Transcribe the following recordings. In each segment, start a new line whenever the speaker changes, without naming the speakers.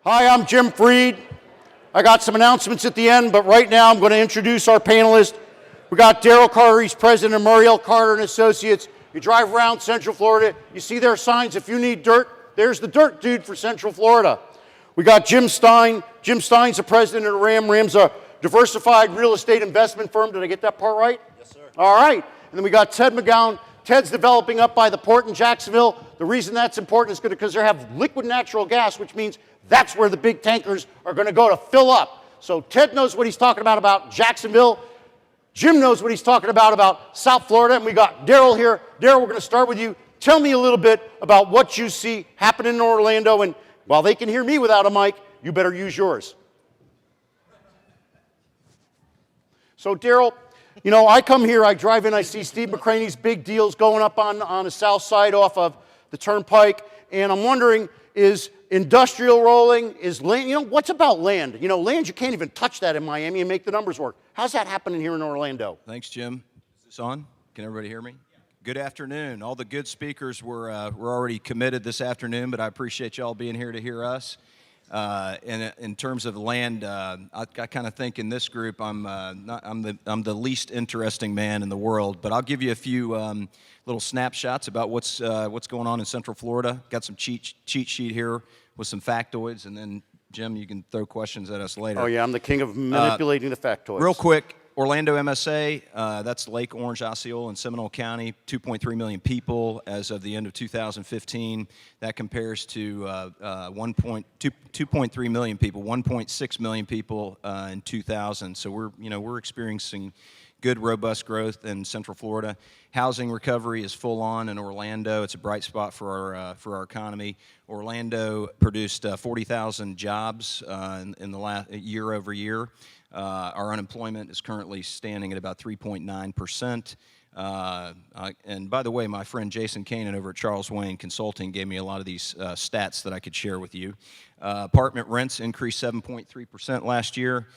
Hi, I'm Jim Freed. I got some announcements at the end, but right now I'm going to introduce our panelists. We got Daryl Carter, he's president of Maury Carter and Associates. You drive around Central Florida, you see their signs. If you need dirt, there's the dirt dude for Central Florida. We got Jim Stine. Jim Stine's the president of RAM. RAM's a diversified real estate investment firm. Did I get that part right?
Yes, sir.
All right. And then we got Ted McGowan. Ted's developing up by the port in Jacksonville. The reason that's important is because they have liquid natural gas, which means that's where the big tankers are going to go to fill up. So Ted knows what he's talking about Jacksonville. Jim knows what he's talking about South Florida. And we got Daryl here. Daryl, we're going to start with you. Tell me a little bit about what you see happening in Orlando. And while they can hear me without a mic, you better use yours. So Daryl, you know, I come here, I drive in, I see Steve McCraney's big deals going up on the south side off of the Turnpike. And I'm wondering, is industrial rolling? Is land, you know, what's about land? You know, land, you can't even touch that in Miami and make the numbers work. How's that happening here in Orlando?
Thanks, Jim. Is this on? Can everybody hear me? Good afternoon. All the good speakers were already committed this afternoon, but I appreciate y'all being here to hear us. In terms of land, I kind of think in this group I'm the least interesting man in the world, but I'll give you a few little snapshots about what's going on in Central Florida. Got some cheat sheet here with some factoids, and then Jim, you can throw questions at us later.
Oh yeah, I'm the king of manipulating the factoids.
Real quick. Orlando MSA, that's Lake Orange, Osceola, and Seminole County, 2.3 million people as of the end of 2015. That compares to 2.3 million people, 1.6 million people in 2000. So we're experiencing good, robust growth in Central Florida. Housing recovery is full on in Orlando. It's a bright spot for our economy. Orlando produced 40,000 jobs in the last year over year. Our unemployment is currently standing at about 3.9%. And by the way, my friend Jason Kanan over at Charles Wayne Consulting gave me a lot of these stats that I could share with you. Apartment rents increased 7.3% last year.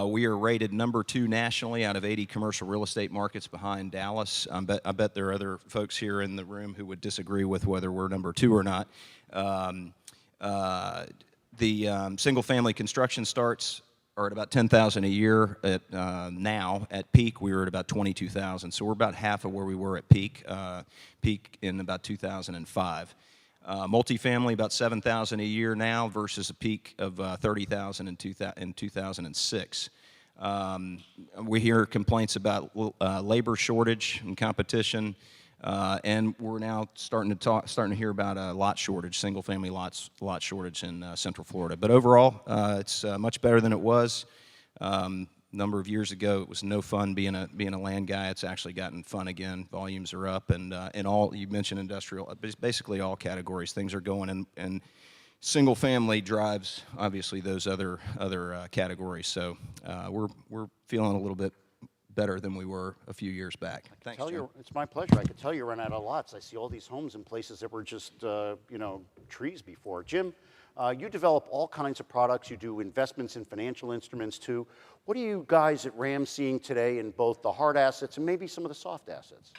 We are rated number 2 nationally out of 80 commercial real estate markets behind Dallas. I bet there are other folks here in the room who would disagree with whether we're number 2 or not. The single-family construction starts are at about 10,000 a year. Now, at peak, we were at about 22,000. So we're about half of where we were at peak in about 2005. Multifamily, about 7,000 a year now versus a peak of 30,000 in 2006. We hear complaints about labor shortage and competition, and we're now starting to hear about a lot shortage, single-family lot shortage in Central Florida. But overall, it's much better than it was. A number of years ago, it was no fun being a land guy. It's actually gotten fun again. Volumes are up, and in all, you mentioned industrial, basically all categories, things are going, and single-family drives obviously those other categories. So we're feeling a little bit better than we were a few years back. Thanks, Jim.
It's my pleasure. I could tell you run out of lots. I see all these homes in places that were just, trees before. Jim, you develop all kinds of products. You do investments in financial instruments too. What are you guys at RAM seeing today in both the hard assets and maybe some of the soft assets,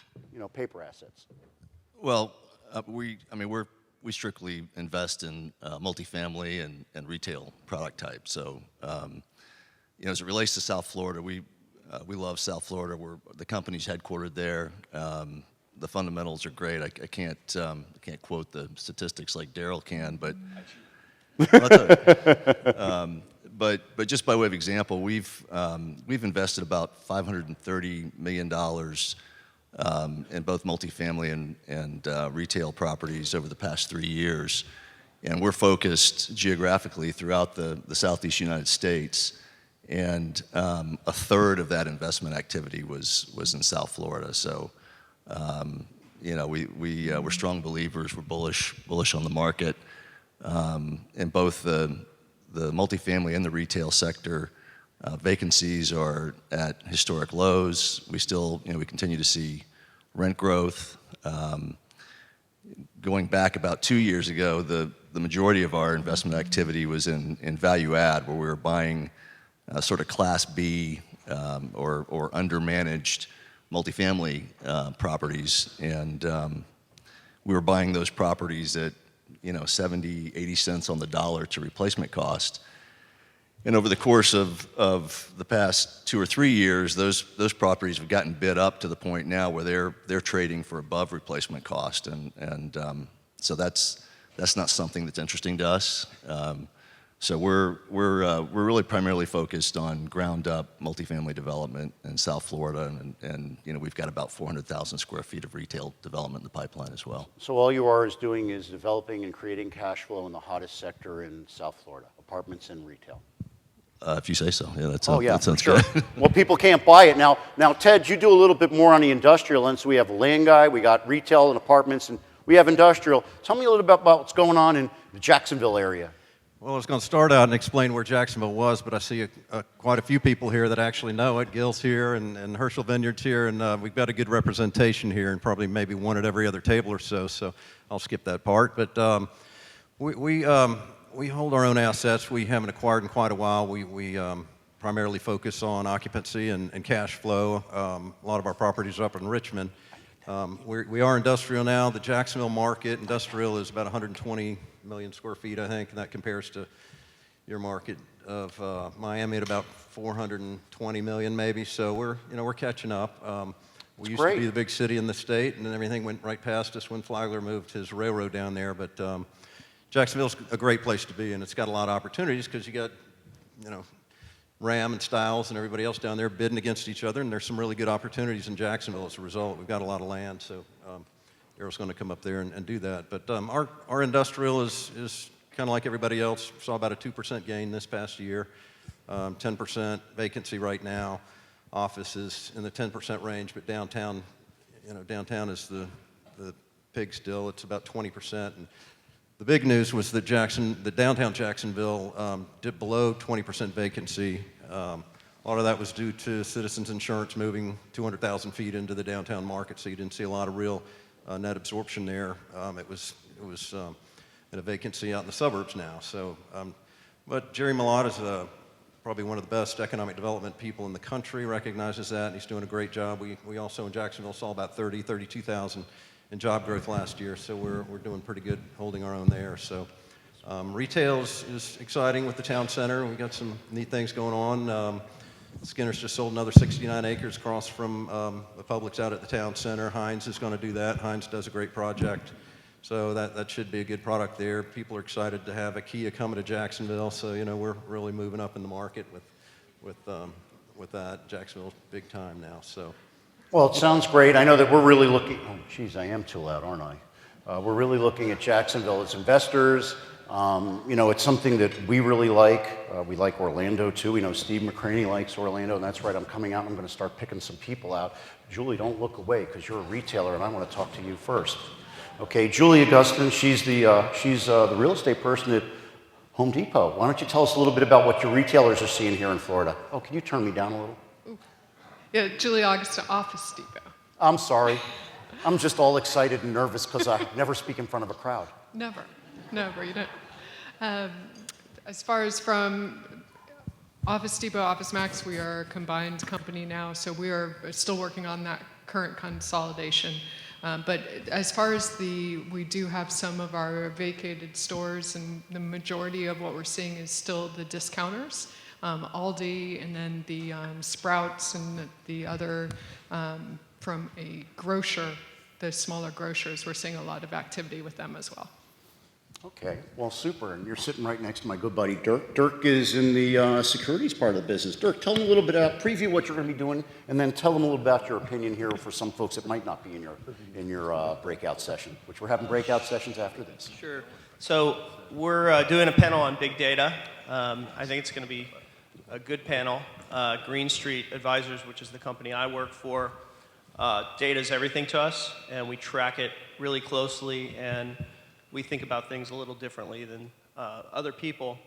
paper assets?
Well, we strictly invest in multifamily and retail product types. So, as it relates to South Florida, we love South Florida. The company's headquartered there. The fundamentals are great. I can't quote the statistics like Daryl can, but but just by way of example, we've invested about $530 million in both multifamily and retail properties over the past 3 years, and we're focused geographically throughout the Southeast United States. And a third of that investment activity was in South Florida. So, we're strong believers. We're bullish on the market. In both the multifamily and the retail sector, vacancies are at historic lows. We still, we continue to see rent growth. Going back about 2 years ago, the majority of our investment activity was in value add, where we were buying sort of Class B or undermanaged multifamily properties, and we were buying those properties at 70, 80 cents on the dollar to replacement cost. And over the course of the past 2 or 3 years, those properties have gotten bid up to the point now where they're trading for above replacement cost, and so that's not something that's interesting to us. So we're really primarily focused on ground up multifamily development in South Florida, and we've got about 400,000 square feet of retail development in the pipeline as well.
So all you are is doing is developing and creating cash flow in the hottest sector in South Florida, apartments and retail.
If you say so, yeah, that sounds
sure.
good.
Well, people can't buy it now. Now, Ted, you do a little bit more on the industrial end. So we have a land guy, we got retail and apartments, and we have industrial. Tell me a little bit about what's going on in the Jacksonville area.
Well, I was going to start out and explain where Jacksonville was, but I see quite a few people here that actually know it. Gil's here and Herschel Vineyard's here, and we've got a good representation here, and probably maybe one at every other table or so, so I'll skip that part. But we hold our own assets. We haven't acquired in quite a while. We primarily focus on occupancy and cash flow. A lot of our properties are up in Richmond. We are industrial now. The Jacksonville market, industrial, is about 120 million square feet, I think, and that compares to your market of Miami at about 420 million maybe. So we're catching up. We used to be the big city in the state, and then everything went right past us when Flagler moved his railroad down there. But Jacksonville's a great place to be, and it's got a lot of opportunities because you got, Ram and Stiles and everybody else down there bidding against each other, and there's some really good opportunities in Jacksonville as a result. We've got a lot of land, so Daryl's going to come up there and do that. But our industrial is kind of like everybody else. Saw about a 2% gain this past year, 10% vacancy right now. Office is in the 10% range, but downtown, downtown is the pig still. It's about 20%. And the big news was that the downtown Jacksonville dipped below 20% vacancy. A lot of that was due to Citizens Insurance moving 200,000 feet into the downtown market, so you didn't see a lot of real net absorption there. It was in a vacancy out in the suburbs now. So, but Jerry Millott is probably one of the best economic development people in the country, recognizes that, and he's doing a great job. We also in Jacksonville saw about 32,000 in job growth last year, so we're doing pretty good holding our own there. So retail is exciting with the town center. We've got some neat things going on. Skinner's just sold another 69 acres across from the Publix out at the town center. Heinz is going to do that. Heinz does a great project, so that should be a good product there. People are excited to have IKEA coming to Jacksonville, so we're really moving up in the market with that. Jacksonville's big time now. So.
Well, it sounds great. I know that we're really looking, oh, geez, I am too loud, aren't I? We're really looking at Jacksonville as investors. It's something that we really like. We like Orlando, too. We know Steve McCraney likes Orlando, and that's right. I'm coming out and I'm going to start picking some people out. Julie, don't look away, because you're a retailer, and I want to talk to you first. Okay, Julie Augustin, she's the real estate person at Home Depot. Why don't you tell us a little bit about what your retailers are seeing here in Florida? Oh, can you turn me down a little?
Yeah, Julie Augustin, Office Depot.
I'm sorry. I'm just all excited and nervous because I never speak in front of a crowd.
Never, you don't. As far as from Office Depot, Office Max, we are a combined company now, so we are still working on that current consolidation. But as far as we do have some of our vacated stores, and the majority of what we're seeing is still the discounters. Aldi, and then the Sprouts, and the other from a grocer, the smaller grocers, we're seeing a lot of activity with them as well.
Okay, well, super. And you're sitting right next to my good buddy Dirk. Dirk is in the securities part of the business. Dirk, tell them a little bit about, preview what you're going to be doing, and then tell them a little about your opinion here for some folks that might not be in your breakout session, which we're having breakout sessions after this.
Sure. So we're doing a panel on big data. I think it's going to be a good panel. Green Street Advisors, which is the company I work for, data is everything to us, and we track it really closely, and we think about things a little differently than other people,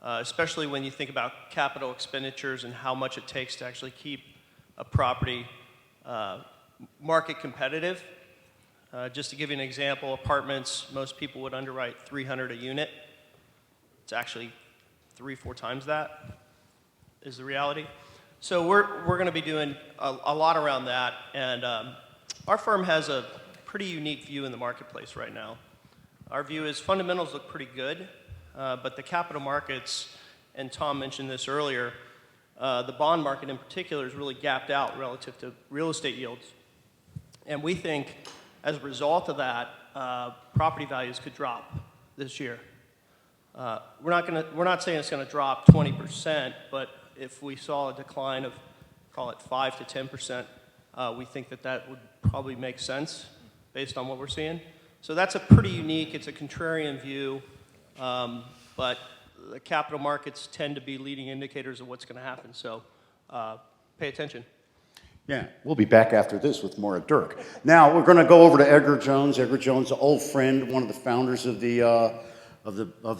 especially when you think about capital expenditures and how much it takes to actually keep a property market competitive. Just to give you an example, apartments, most people would underwrite $300 a unit. It's actually 3-4 times that is the reality. So we're going to be doing a lot around that, and our firm has a pretty unique view in the marketplace right now. Our view is fundamentals look pretty good, but the capital markets, and Tom mentioned this earlier, the bond market in particular is really gapped out relative to real estate yields. And we think as a result of that, property values could drop this year. We're not saying it's going to drop 20%, but if we saw a decline of, call it 5 to 10%, we think that would probably make sense based on what we're seeing. So that's a pretty unique, it's a contrarian view, but the capital markets tend to be leading indicators of what's going to happen. So pay attention.
Yeah, we'll be back after this with more of Dirk. Now we're going to go over to Edgar Jones. Edgar Jones, an old friend, one of the founders of the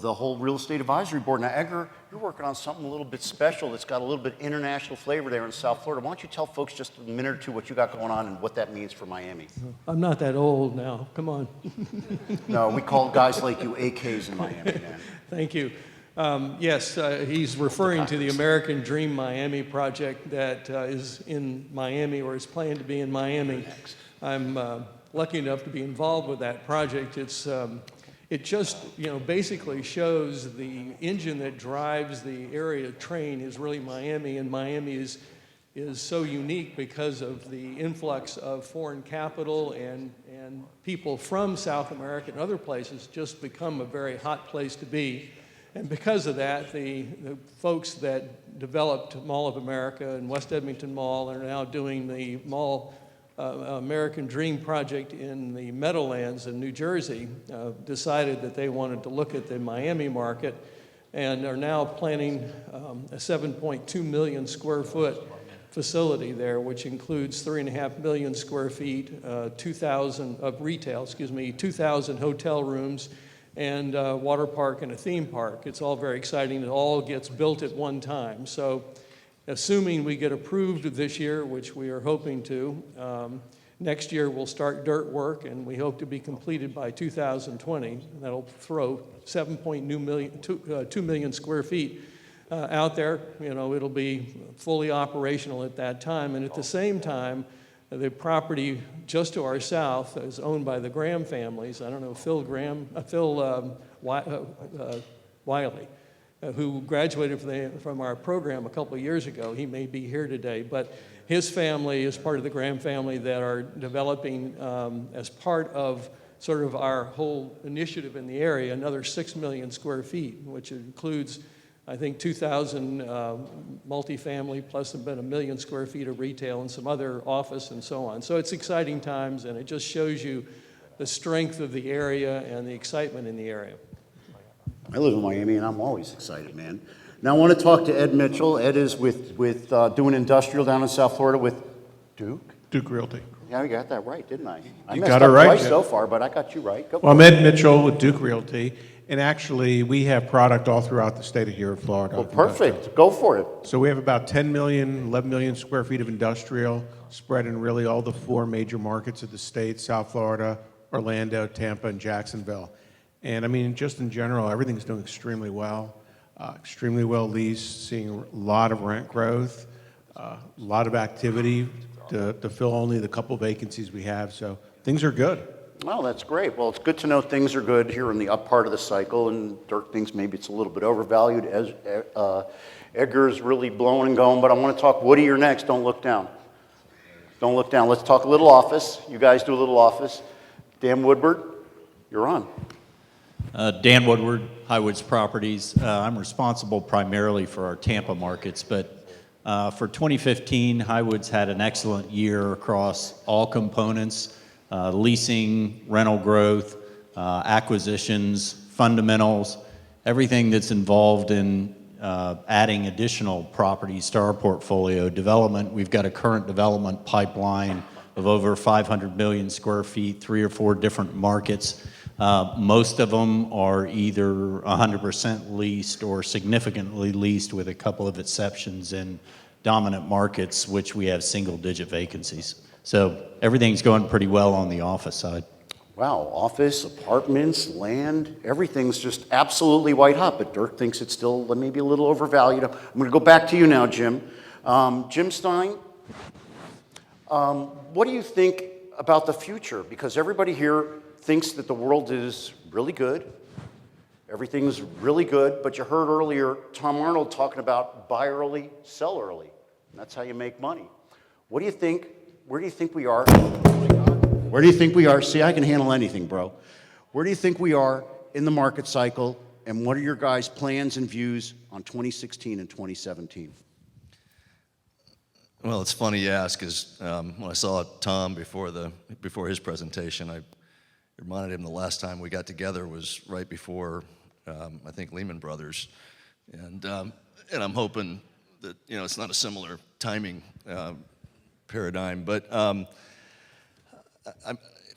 whole real estate advisory board. Now, Edgar, you're working on something a little bit special that's got a little bit international flavor there in South Florida. Why don't you tell folks just a minute or two what you got going on and what that means for Miami?
I'm not that old now. Come on.
No, we call guys like you AKs in Miami, man.
Thank you. Yes, he's referring to the American Dream Miami project that is in Miami, or is planned to be in Miami. I'm lucky enough to be involved with that project. It just, basically shows the engine that drives the area train is really Miami, and Miami is so unique because of the influx of foreign capital and people from South America and other places just become a very hot place to be. And because of that, the folks that developed Mall of America and West Edmonton Mall are now doing the Mall American Dream project in the Meadowlands in New Jersey, decided that they wanted to look at the Miami market and are now planning a 7.2 million square foot facility there, which includes 3.5 million square feet, 2,000 of retail, 2,000 hotel rooms, and water park and a theme park. It's all very exciting. It all gets built at one time. So assuming we get approved this year, which we are hoping to, next year we'll start dirt work, and we hope to be completed by 2020. That'll throw 2 million square feet out there. It'll be fully operational at that time. And at the same time, the property just to our south is owned by the Graham families. I don't know, Phil Wiley, who graduated from our program a couple of years ago. He may be here today, but his family is part of the Graham family that are developing, as part of sort of our whole initiative in the area, another 6 million square feet, which includes, I think, 2,000 multifamily, plus about 1 million square feet of retail and some other office and so on. So it's exciting times, and it just shows you the strength of the area and the excitement in the area.
I live in Miami, and I'm always excited, man. Now I want to talk to Ed Mitchell. Ed is with doing industrial down in South Florida with Duke.
Duke Realty.
Yeah, we got that right, didn't I? I
You
messed
got it
up
right,
twice
Jim.
so far, but I got you right. Go
Well, I'm
for it.
Ed Mitchell with Duke Realty, and actually we have product all throughout the state of here in Florida.
Well, perfect. Go for it.
So we have about 10 million, 11 million square feet of industrial spread in really all the 4 major markets of the state: South Florida, Orlando, Tampa, and Jacksonville. And I mean, just in general, everything's doing extremely well leased, seeing a lot of rent growth, a lot of activity to fill only the couple vacancies we have. So things are good.
Well, that's great. Well, it's good to know things are good here in the up part of the cycle, and Dirk thinks maybe it's a little bit overvalued. As Edgar's really blowing and going, but I want to talk, Woody, you're next. Don't look down. Don't look down. Let's talk a little office. You guys do a little office. Dan Woodward, you're on.
Dan Woodward, Highwoods Properties. I'm responsible primarily for our Tampa markets, but for 2015, Highwoods had an excellent year across all components: leasing, rental growth, acquisitions, fundamentals, everything that's involved in adding additional properties to our portfolio. Development, we've got a current development pipeline of over 500 million square feet, 3 or 4 different markets. Most of them are either 100% leased or significantly leased, with a couple of exceptions in dominant markets, which we have single-digit vacancies. So everything's going pretty well on the office side.
Wow, office, apartments, land, everything's just absolutely white hot, but Dirk thinks it's still maybe a little overvalued. I'm going to go back to you now, Jim. Jim Stine, what do you think about the future? Because everybody here thinks that the world is really good. Everything's really good, but you heard earlier Tom Arnold talking about buy early, sell early. And that's how you make money. What do you think? Where do you think we are? Where do you think we are? See, I can handle anything, bro. Where do you think we are in the market cycle, and what are your guys' plans and views on 2016 and 2017?
Well, it's funny you ask, because when I saw Tom before his presentation, I reminded him the last time we got together was right before, I think, Lehman Brothers, and I'm hoping that it's not a similar timing paradigm, but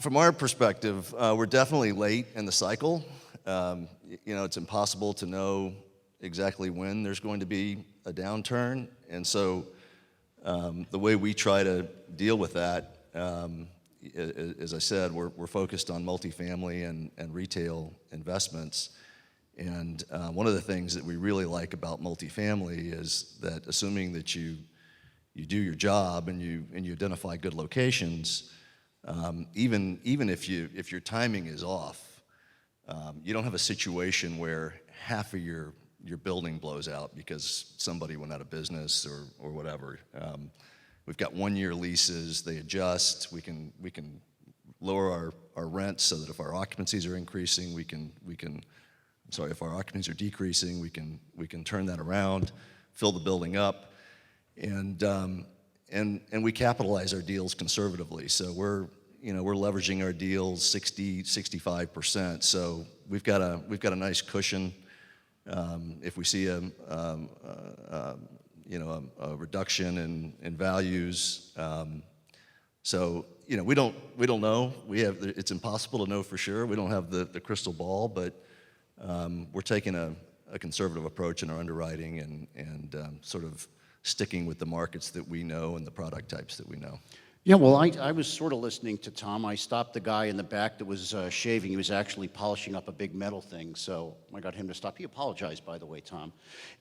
from our perspective, we're definitely late in the cycle. It's impossible to know exactly when there's going to be a downturn, and so the way we try to deal with that, as I said, we're focused on multifamily and retail investments. And one of the things that we really like about multifamily is that, assuming that you do your job and you identify good locations, even if your timing is off, you don't have a situation where half of your building blows out because somebody went out of business or whatever. We've got 1-year leases. They adjust. We can lower our rents so that if our occupancies are increasing, if our occupancies are decreasing, we can turn that around, fill the building up, and we capitalize our deals conservatively. So we're leveraging our deals 65%. So we've got a nice cushion. If we see a reduction in values, so we don't know. It's impossible to know for sure. We don't have the crystal ball, but we're taking a conservative approach in our underwriting and sort of sticking with the markets that we know and the product types that we know.
Yeah, well, I was sort of listening to Tom. I stopped the guy in the back that was shaving. He was actually polishing up a big metal thing, so I got him to stop. He apologized, by the way, Tom.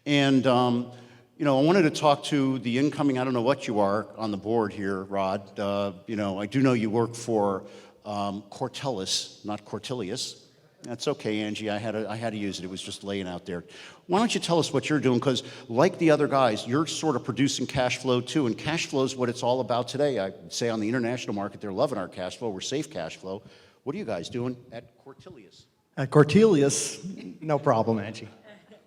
And, I wanted to talk to the incoming, I don't know what you are on the board here, Rod. I do know you work for Cortellis, not Cortilius. That's okay, Angie. I had to use it. It was just laying out there. Why don't you tell us what you're doing? Because like the other guys, you're sort of producing cash flow too, and cash flow is what it's all about today. I'd say on the international market, they're loving our cash flow. We're safe cash flow. What are you guys doing at Cortilius?
At Cortelius, no problem, Angie.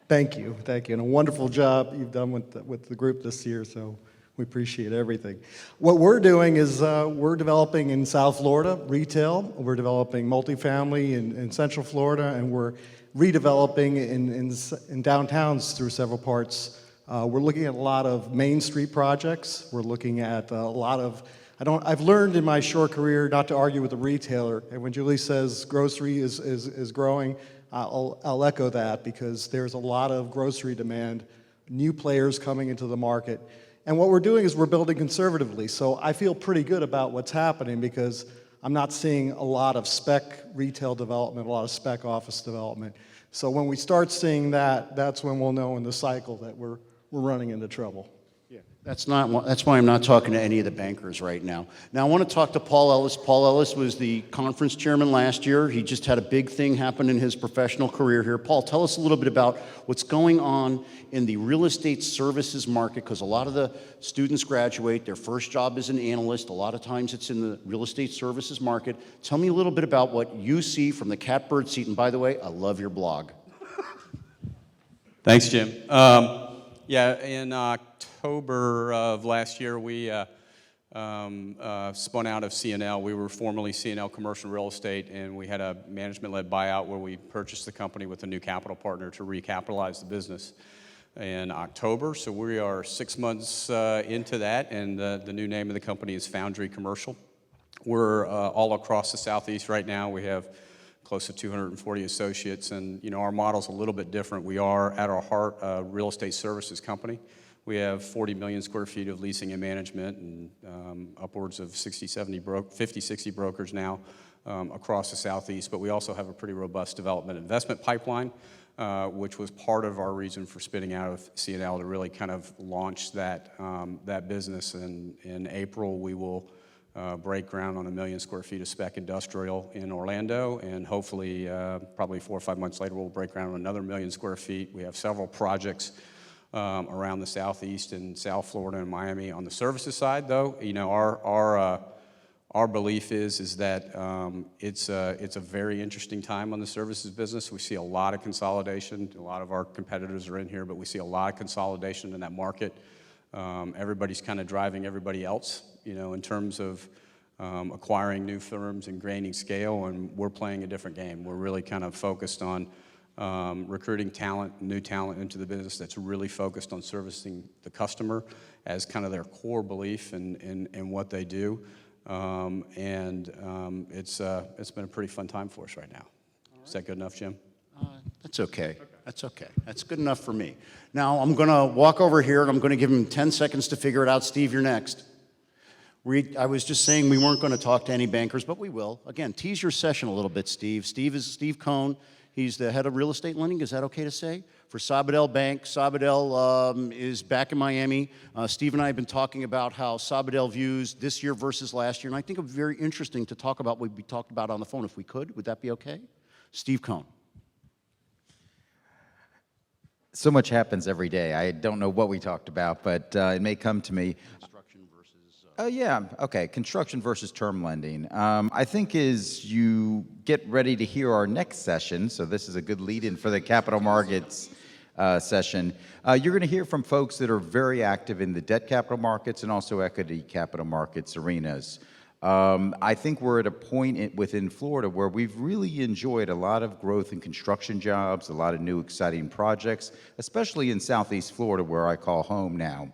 Thank you, and a wonderful job you've done with the group this year, so we appreciate everything. What we're doing is we're developing in South Florida, retail. We're developing multifamily in Central Florida, and we're redeveloping in downtowns through several parts. We're looking at a lot of Main Street projects. We're looking at a lot of, I've learned in my short career not to argue with a retailer, and when Julie says grocery is growing, I'll echo that, because there's a lot of grocery demand, new players coming into the market. And what we're doing is we're building conservatively. So I feel pretty good about what's happening, because I'm not seeing a lot of spec retail development, a lot of spec office development. So when we start seeing that, that's when we'll know in the cycle that we're running into trouble.
Yeah, that's why I'm not talking to any of the bankers right now. Now I want to talk to Paul Ellis. Paul Ellis was the conference chairman last year. He just had a big thing happen in his professional career here. Paul, tell us a little bit about what's going on in the real estate services market, because a lot of the students graduate, their first job is an analyst. A lot of times it's in the real estate services market. Tell me a little bit about what you see from the catbird seat. And by the way, I love your blog.
Thanks, Jim. In October of last year, we spun out of CNL. We were formerly CNL Commercial Real Estate, and we had a management-led buyout where we purchased the company with a new capital partner to recapitalize the business in October. So we are 6 months into that, and the new name of the company is Foundry Commercial. We're all across the Southeast right now. We have close to 240 associates, and our model's a little bit different. We are, at our heart, a real estate services company. We have 40 million square feet of leasing and management, and upwards of 50, 60 brokers now across the Southeast. But we also have a pretty robust development investment pipeline, which was part of our reason for spinning out of CNL, to really kind of launch that business. And in April, we will break ground on 1 million square feet of spec industrial in Orlando, and hopefully, probably 4 or 5 months later, we'll break ground on another 1 million square feet. We have several projects around the Southeast and South Florida and Miami. On the services side, though, you know, our belief is that it's a very interesting time on the services business. We see a lot of consolidation. A lot of our competitors are in here, but we see a lot of consolidation in that market. Everybody's kind of driving everybody else, you know, in terms of acquiring new firms and gaining scale, and we're playing a different game. We're really kind of focused on recruiting talent, new talent into the business that's really focused on servicing the customer as kind of their core belief in what they do. It's been a pretty fun time for us right now. Right. Is that good enough, Jim?
That's okay. That's okay. That's good enough for me. Now, I'm going to walk over here, and I'm going to give him 10 seconds to figure it out. Steve, you're next. I was just saying we weren't going to talk to any bankers, but we will. Again, tease your session a little bit, Steve. Steve is Steve Cohn. He's the head of real estate lending. Is that okay to say? For Sabadell Bank. Sabadell is back in Miami. Steve and I have been talking about how Sabadell views this year versus last year, and I think it would be very interesting to talk about what we talked about on the phone if we could. Would that be okay? Steve Cohn.
So much happens every day. I don't know what we talked about, but it may come to me.
Construction versus...
Yeah, okay, construction versus term lending. I think as you get ready to hear our next session, so this is a good lead-in for the capital markets session, you're going to hear from folks that are very active in the debt capital markets and also equity capital markets arenas. I think we're at a point within Florida where we've really enjoyed a lot of growth in construction jobs, a lot of new exciting projects, especially in Southeast Florida where I call home now.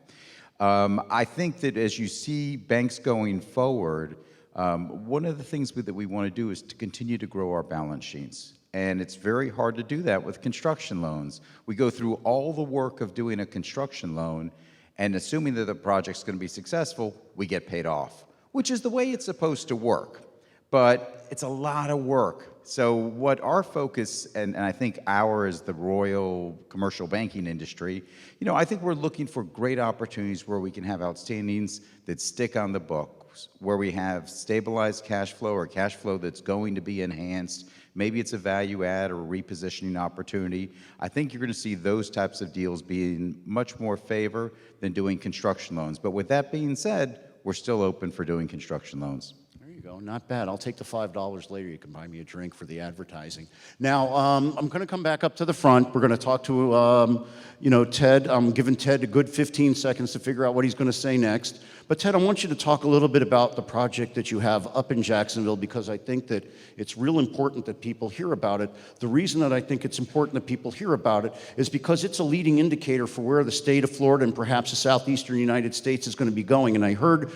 I think that as you see banks going forward, one of the things that we want to do is to continue to grow our balance sheets. And it's very hard to do that with construction loans. We go through all the work of doing a construction loan, and assuming that the project's going to be successful, we get paid off, which is the way it's supposed to work. But it's a lot of work. So what our focus, and I think ours, the Royal commercial banking industry, you know, I think we're looking for great opportunities where we can have outstandings that stick on the books, where we have stabilized cash flow or cash flow that's going to be enhanced. Maybe it's a value add or a repositioning opportunity. I think you're going to see those types of deals being much more favor than doing construction loans. But with that being said, we're still open for doing construction loans.
There you go. Not bad. I'll take the $5 later. You can buy me a drink for the advertising. Now, I'm going to come back up to the front. We're going to talk to, you know, Ted. I'm giving Ted a good 15 seconds to figure out what he's going to say next. But Ted, I want you to talk a little bit about the project that you have up in Jacksonville, because I think that it's real important that people hear about it. The reason that I think it's important that people hear about it is because it's a leading indicator for where the state of Florida and perhaps the southeastern United States is going to be going. And I heard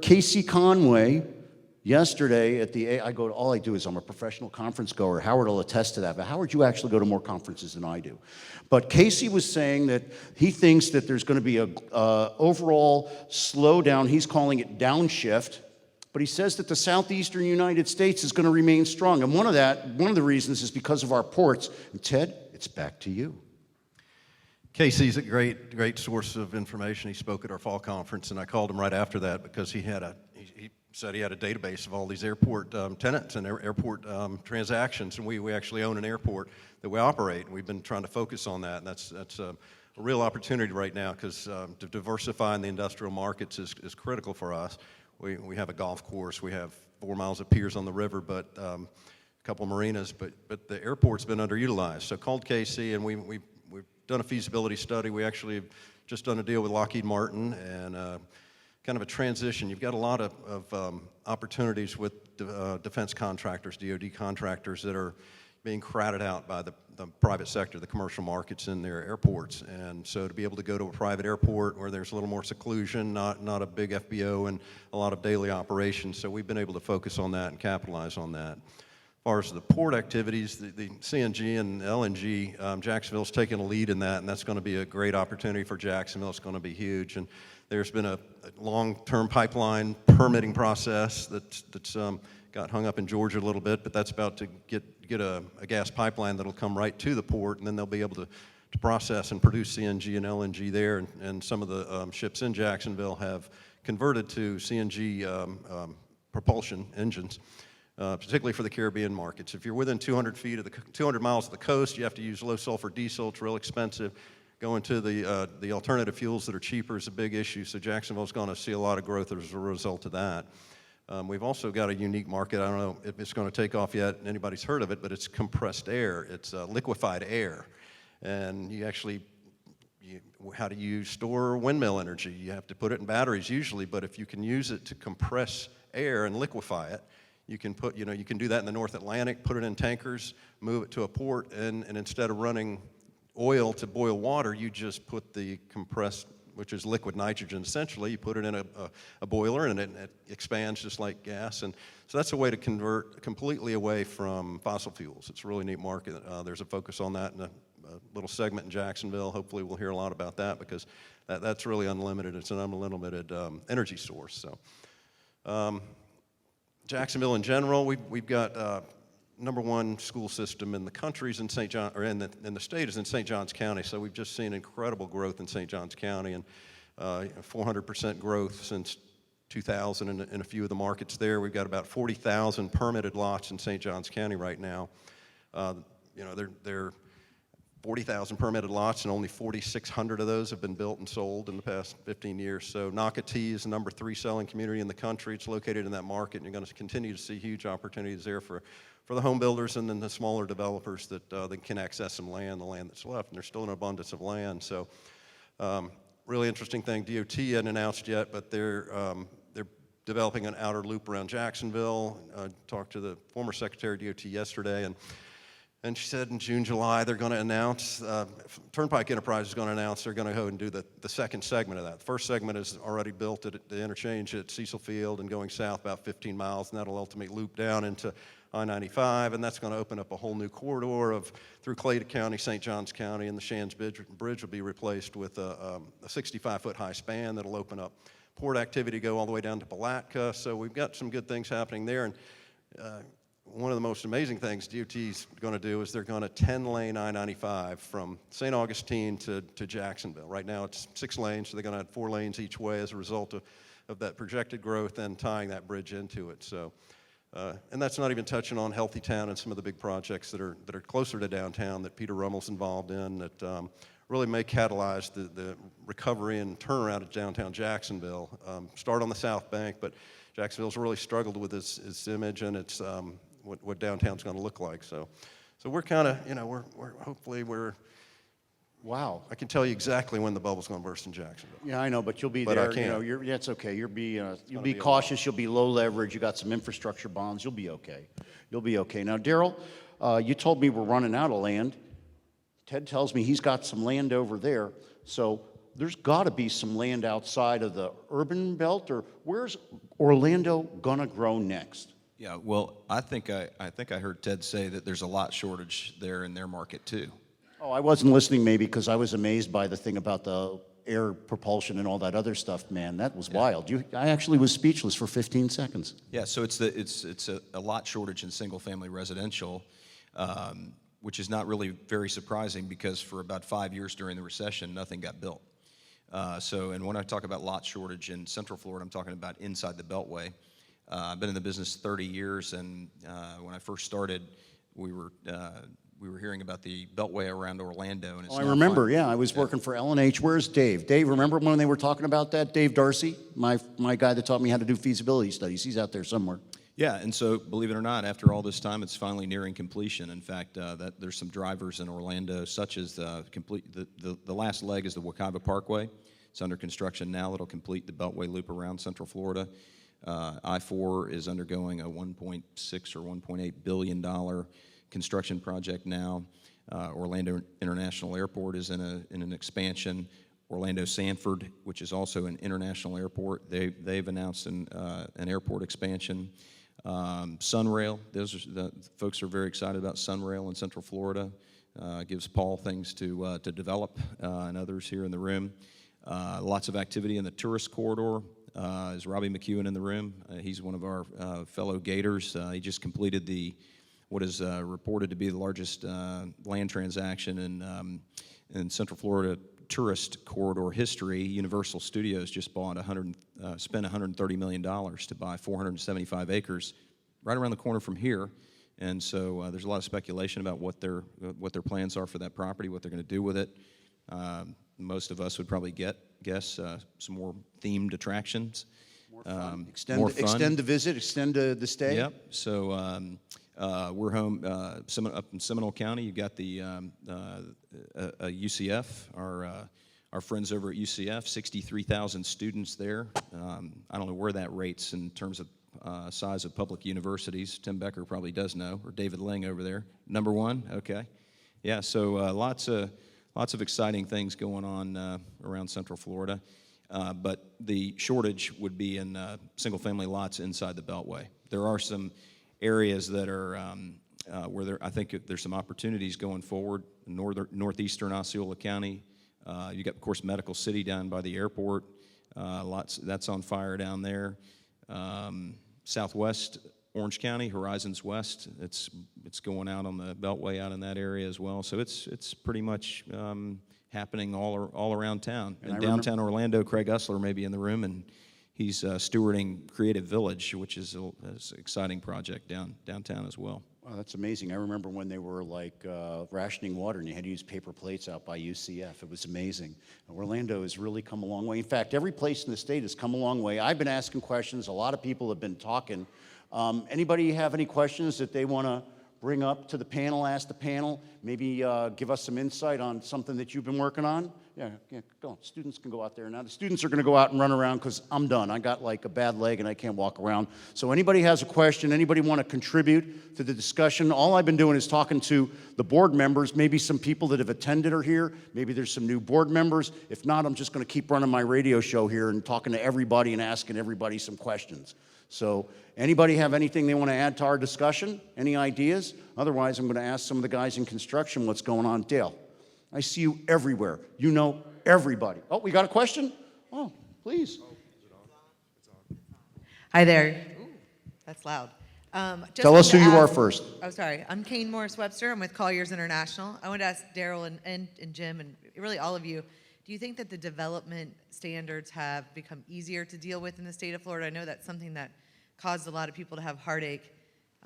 Casey Conway yesterday at the, all I do is I'm a professional conference goer. Howard will attest to that. But Howard, you actually go to more conferences than I do. But Casey was saying that he thinks that there's going to be a overall slowdown. He's calling it downshift. But he says that the southeastern United States is going to remain strong. And one of the reasons is because of our ports. And Ted, it's back to you.
Casey's a great source of information. He spoke at our fall conference, and I called him right after that because he said he had a database of all these airport tenants and airport transactions, and we actually own an airport that we operate, and we've been trying to focus on that, and that's a real opportunity right now because to diversify in the industrial markets is critical for us. We have a golf course, we have 4 miles of piers on the river, but a couple marinas, but the airport's been underutilized. So called Casey, and we've done a feasibility study. We actually have just done a deal with Lockheed Martin, and kind of a transition. You've got a lot of opportunities with defense contractors, DoD contractors that are being crowded out by the private sector, the commercial markets in their airports. And so to be able to go to a private airport where there's a little more seclusion, not a big FBO and a lot of daily operations. So we've been able to focus on that and capitalize on that. As far as the port activities, the CNG and LNG, Jacksonville's taking a lead in that, and that's going to be a great opportunity for Jacksonville. It's going to be huge. And there's been a long-term pipeline permitting process that's got hung up in Georgia a little bit, but that's about to get a gas pipeline that'll come right to the port, and then they'll be able to process and produce CNG and LNG there. And some of the ships in Jacksonville have converted to CNG propulsion engines, particularly for the Caribbean markets. If you're within 200 miles of the coast, you have to use low sulfur diesel. It's real expensive. Going to the alternative fuels that are cheaper is a big issue. So Jacksonville's going to see a lot of growth as a result of that. We've also got a unique market. I don't know if it's going to take off yet. Anybody's heard of it, but it's compressed air. It's liquefied air, and how do you store windmill energy? You have to put it in batteries usually, but if you can use it to compress air and liquefy it, you can do that in the North Atlantic, put it in tankers, move it to a port, and instead of running oil to boil water, you just put the compressed, which is liquid nitrogen essentially, you put it in a boiler and it expands just like gas. And so that's a way to convert completely away from fossil fuels. It's a really neat market. There's a focus on that in a little segment in Jacksonville. Hopefully we'll hear a lot about that because that's really unlimited. It's an unlimited energy source. So Jacksonville in general, we've got #1 school system in the country's in St. John, or in the state is in St. Johns County. So we've just seen incredible growth in St. Johns County, and 400% growth since 2000 in a few of the markets there. We've got about 40,000 permitted lots in St. Johns County right now. They're 40,000 permitted lots, and only 4,600 of those have been built and sold in the past 15 years. So Nocatee is the #3 selling community in the country. It's located in that market, and you're going to continue to see huge opportunities there for the home builders and then the smaller developers that can access some land, the land that's left, and there's still an abundance of land. So really interesting thing, DOT hadn't announced yet, but they're developing an outer loop around Jacksonville. I talked to the former Secretary of DOT yesterday, and she said in June, July, they're going to announce, Turnpike Enterprise is going to announce they're going to go and do the second segment of that. The first segment is already built at the interchange at Cecil Field and going south about 15 miles, and that'll ultimately loop down into I-95, and that's going to open up a whole new corridor through Clayton County, St. Johns County, and the Shands Bridge will be replaced with a 65-foot high span that'll open up port activity, go all the way down to Palatka. So we've got some good things happening there. And one of the most amazing things DOT's going to do is they're going to 10-lane I-95 from St. Augustine to Jacksonville. Right now it's 6 lanes, so they're going to add 4 lanes each way as a result of that projected growth and tying that bridge into it. So, and that's not even touching on Healthy Town and some of the big projects that are closer to downtown that Peter Rummel's involved in that really may catalyze the recovery and turnaround of downtown Jacksonville. Start on the South Bank, but Jacksonville's really struggled with its image and its what downtown's going to look like. So we're kind of, wow. I can tell you exactly when the bubble's going to burst in Jacksonville.
Yeah, I know, but you'll be
But
there.
I can't.
That's okay. You'll be cautious. You'll be low leverage. You got some infrastructure bonds. You'll be okay. You'll be okay. Now, Daryl, you told me we're running out of land. Ted tells me he's got some land over there. So there's got to be some land outside of the urban belt, or where's Orlando gonna grow next?
Yeah, well, I think I heard Ted say that there's a lot shortage there in their market too.
Oh, I wasn't listening maybe because I was amazed by the thing about the air propulsion and all that other stuff, man. That was wild. I actually was speechless for 15 seconds.
Yeah, so it's a lot shortage in single-family residential, which is not really very surprising because for about 5 years during the recession, nothing got built. And when I talk about lot shortage in Central Florida, I'm talking about inside the Beltway. I've been in the business 30 years, and when I first started, we were hearing about the Beltway around Orlando. And it's
I remember, I was working for L&H. Where's Dave? Dave, remember when they were talking about that? Dave Darcy, my guy that taught me how to do feasibility studies. He's out there somewhere.
Yeah, and so believe it or not, after all this time, it's finally nearing completion. In fact, there's some drivers in Orlando, such as the last leg is the Wekiva Parkway. It's under construction now. That'll complete the Beltway loop around Central Florida. I-4 is undergoing a $1.6 or $1.8 billion construction project now. Orlando International Airport is in an expansion. Orlando Sanford, which is also an international airport, they've announced an airport expansion. Sunrail, the folks are very excited about Sunrail in Central Florida. Gives Paul things to develop and others here in the room. Lots of activity in the tourist corridor. Is Robbie McGowan in the room? He's one of our fellow Gators. He just completed what is reported to be the largest land transaction in Central Florida tourist corridor history, Universal Studios just spent $130 million to buy 475 acres right around the corner from here. And so there's a lot of speculation about what their plans are for that property, what they're going to do with it. Most of us would probably guess some more themed attractions.
More fun.
More fun.
Extend the visit, extend the stay.
Yep. So we're home up in Seminole County. You got the UCF, our friends over at UCF, 63,000 students there. I don't know where that rates in terms of size of public universities. Tim Becker probably does know, or David Ling over there. Number one, okay. Yeah, so lots of exciting things going on around Central Florida. But the shortage would be in single-family lots inside the Beltway. There are some areas that are where I think there's some opportunities going forward. Northeastern Osceola County. You got, of course, Medical City down by the airport. That's on fire down there. Southwest Orange County, Horizons West. It's going out on the Beltway out in that area as well. So it's pretty much happening all around town. In downtown Orlando, Craig Usler may be in the room, and he's stewarding Creative Village, which is an exciting project downtown as well.
Wow, that's amazing. I remember when they were like rationing water and you had to use paper plates out by UCF. It was amazing. Orlando has really come a long way. In fact, every place in the state has come a long way. I've been asking questions. A lot of people have been talking. Anybody have any questions that they want to bring up to the panel, ask the panel, maybe give us some insight on something that you've been working on? Yeah, go on. Students can go out there now. The students are going to go out and run around because I'm done. I got like a bad leg and I can't walk around. So anybody has a question, anybody want to contribute to the discussion? All I've been doing is talking to the board members. Maybe some people that have attended are here. Maybe there's some new board members. If not, I'm just going to keep running my radio show here and talking to everybody and asking everybody some questions. So anybody have anything they want to add to our discussion? Any ideas? Otherwise, I'm going to ask some of the guys in construction what's going on. Dale, I see you everywhere. You know everybody. Oh, we got a question? Oh, please.
Hi there. Ooh, that's loud.
Tell us who you are first.
Oh, sorry. I'm Kane Morris-Webster. I'm with Colliers International. I want to ask Daryl and Jim and really all of you, do you think that the development standards have become easier to deal with in the state of Florida? I know that's something that caused a lot of people to have heartache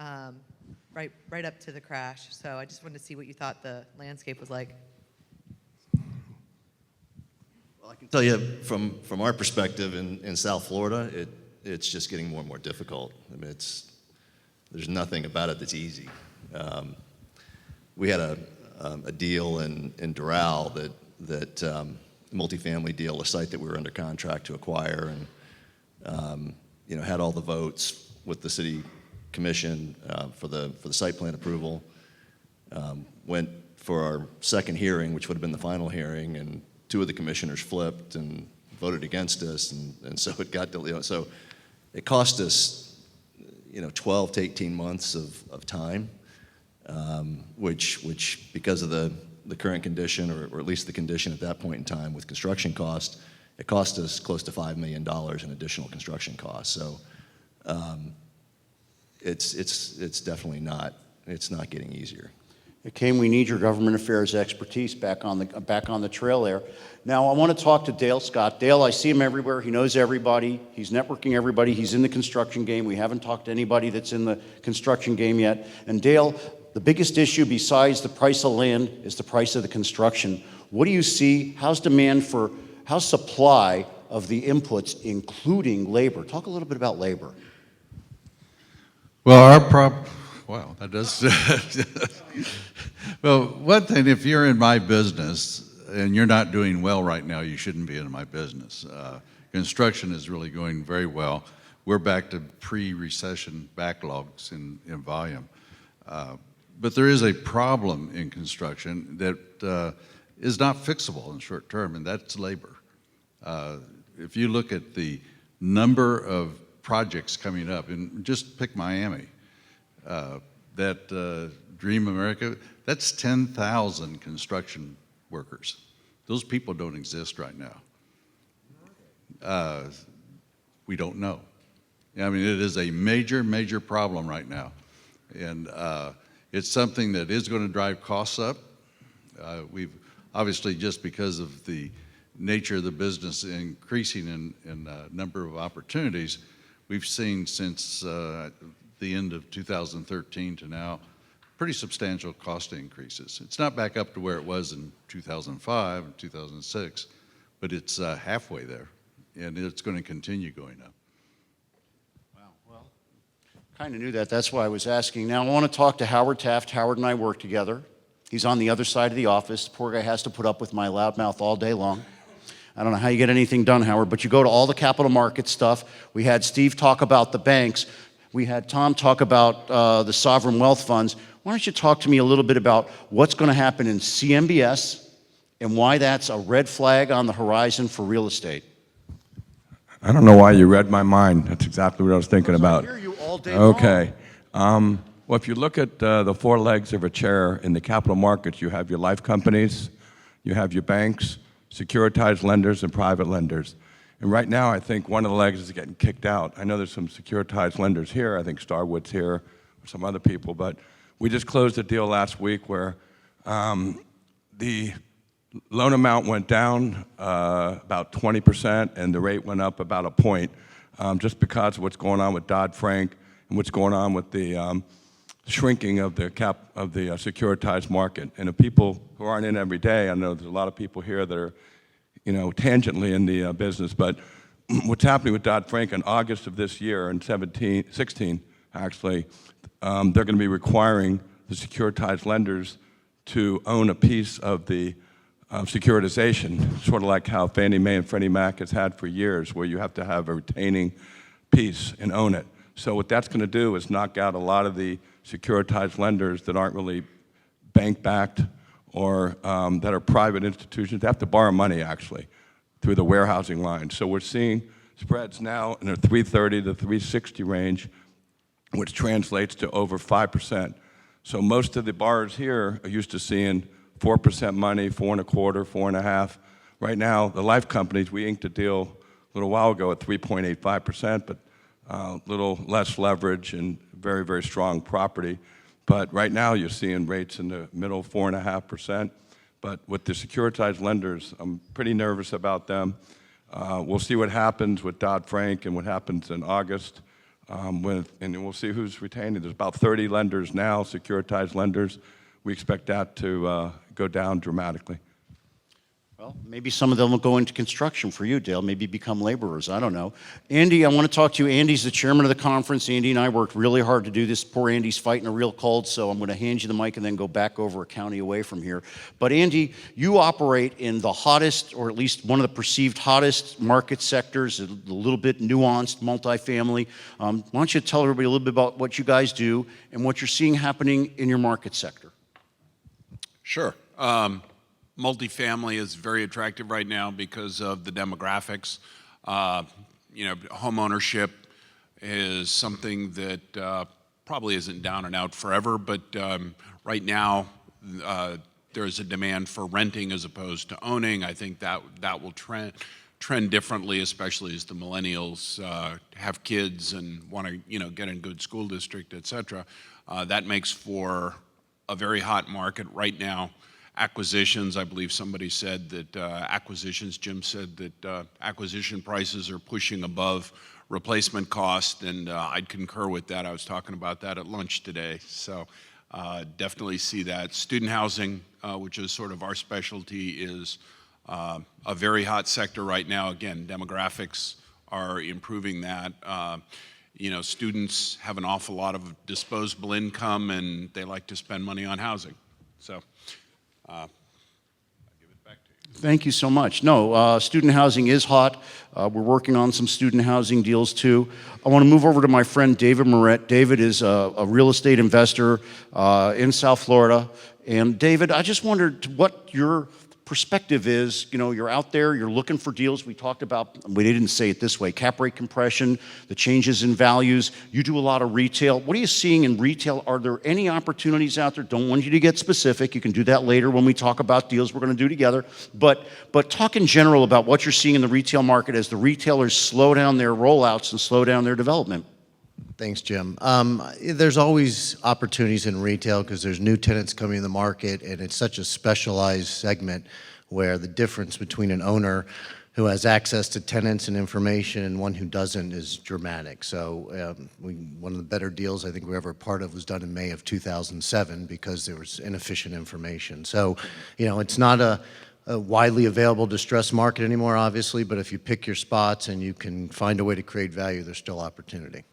right up to the crash. So I just wanted to see what you thought the landscape was like.
Well, I can tell you from our perspective in South Florida, it's just getting more and more difficult. I mean, there's nothing about it that's easy. We had a deal in Daryl that multifamily deal, a site that we were under contract to acquire, and had all the votes with the city commission for the site plan approval. Went for our second hearing, which would have been the final hearing, and two of the commissioners flipped and voted against us, and so it got delayed. So it cost us 12 to 18 months of time, which because of the current condition, or at least the condition at that point in time with construction cost, it cost us close to $5 million in additional construction costs. So it's definitely not getting easier.
Kane, we need your government affairs expertise back on the trail there. Now, I want to talk to Dale Scott. Dale, I see him everywhere. He knows everybody. He's networking everybody. He's in the construction game. We haven't talked to anybody that's in the construction game yet. And Dale, the biggest issue besides the price of land is the price of the construction. What do you see? How's supply of the inputs, including labor? Talk a little bit about labor.
Well, wow, that does. Well, one thing, if you're in my business and you're not doing well right now, you shouldn't be in my business. Construction is really going very well. We're back to pre-recession backlogs in volume. But there is a problem in construction that is not fixable in short term, and that's labor. If you look at the number of projects coming up, and just pick Miami, that Dream America, that's 10,000 construction workers. Those people don't exist right now. We don't know. I mean, it is a major, major problem right now. And it's something that is going to drive costs up. We've obviously just because of the nature of the business increasing in number of opportunities, we've seen since the end of 2013 to now pretty substantial cost increases. It's not back up to where it was in 2005 and 2006, but it's halfway there, and it's going to continue going up.
Kind of knew that. That's why I was asking. Now, I want to talk to Howard Taft. Howard and I work together. He's on the other side of the office. The poor guy has to put up with my loud mouth all day long. I don't know how you get anything done, Howard, but you go to all the capital market stuff. We had Steve talk about the banks. We had Tom talk about the sovereign wealth funds. Why don't you talk to me a little bit about what's going to happen in CMBS and why that's a red flag on the horizon for real estate?
I don't know why you read my mind. That's exactly what I was thinking about.
I hear you all day
Okay. Well, if you look at the four legs of a chair in the capital markets, you have your life companies, you have your banks, securitized lenders, and private lenders. And right now, I think one of the legs is getting kicked out. I know there's some securitized lenders here. I think Starwood's here, some other people. But we just closed a deal last week where the loan amount went down about 20%, and the rate went up about a point, just because of what's going on with Dodd-Frank and what's going on with the shrinking of the securitized market. And the people who aren't in every day, I know there's a lot of people here that are, tangentially in the business, but what's happening with Dodd-Frank in August of this year, in 16 actually, they're going to be requiring the securitized lenders to own a piece of the securitization, sort of like how Fannie Mae and Freddie Mac has had for years, where you have to have a retaining piece and own it. So what that's going to do is knock out a lot of the securitized lenders that aren't really bank-backed or that are private institutions. They have to borrow money, actually, through the warehousing line. So we're seeing spreads now in the 330 to 360 range, which translates to over 5%. So most of the borrowers here are used to seeing 4% money, 4.25%, 4.5%. Right now, the life companies, we inked a deal a little while ago at 3.85%, but a little less leverage and very, very strong property. But right now, you're seeing rates in the middle, 4.5%. But with the securitized lenders, I'm pretty nervous about them. We'll see what happens with Dodd-Frank and what happens in August. And we'll see who's retaining. There's about 30 lenders now, securitized lenders. We expect that to go down dramatically.
Well, maybe some of them will go into construction for you, Dale. Maybe become laborers. I don't know. Andy, I want to talk to you. Andy's the chairman of the conference. Andy and I worked really hard to do this. Poor Andy's fighting a real cold, so I'm going to hand you the mic and then go back over a county away from here. But Andy, you operate in the hottest, or at least one of the perceived hottest market sectors, a little bit nuanced, multifamily. Why don't you tell everybody a little bit about what you guys do and what you're seeing happening in your market sector?
Sure. Multifamily is very attractive right now because of the demographics. Home ownership is something that probably isn't down and out forever, but right now there is a demand for renting as opposed to owning. I think that will trend differently, especially as the millennials have kids and want to get in a good school district, et cetera. That makes for a very hot market right now. Acquisitions, I believe somebody said that Jim said that acquisition prices are pushing above replacement cost, and I'd concur with that. I was talking about that at lunch today, so definitely see that. Student housing, which is sort of our specialty, is a very hot sector right now. Again, demographics are improving that. Students have an awful lot of disposable income, and they like to spend money on housing. So I'll give it back to you.
Thank you so much. No, student housing is hot. We're working on some student housing deals too. I want to move over to my friend David Moret. David is a real estate investor in South Florida. And David, I just wondered what your perspective is. You're out there, you're looking for deals. We talked about, we didn't say it this way, cap rate compression, the changes in values. You do a lot of retail. What are you seeing in retail? Are there any opportunities out there? Don't want you to get specific. You can do that later when we talk about deals we're going to do together. But talk in general about what you're seeing in the retail market as the retailers slow down their rollouts and slow down their development.
Thanks, Jim. There's always opportunities in retail because there's new tenants coming in the market, and it's such a specialized segment where the difference between an owner who has access to tenants and information and one who doesn't is dramatic. So one of the better deals I think we were ever part of was done in May of 2007 because there was inefficient information. So, it's not a widely available distressed market anymore, obviously, but if you pick your spots and you can find a way to create value, there's still opportunity.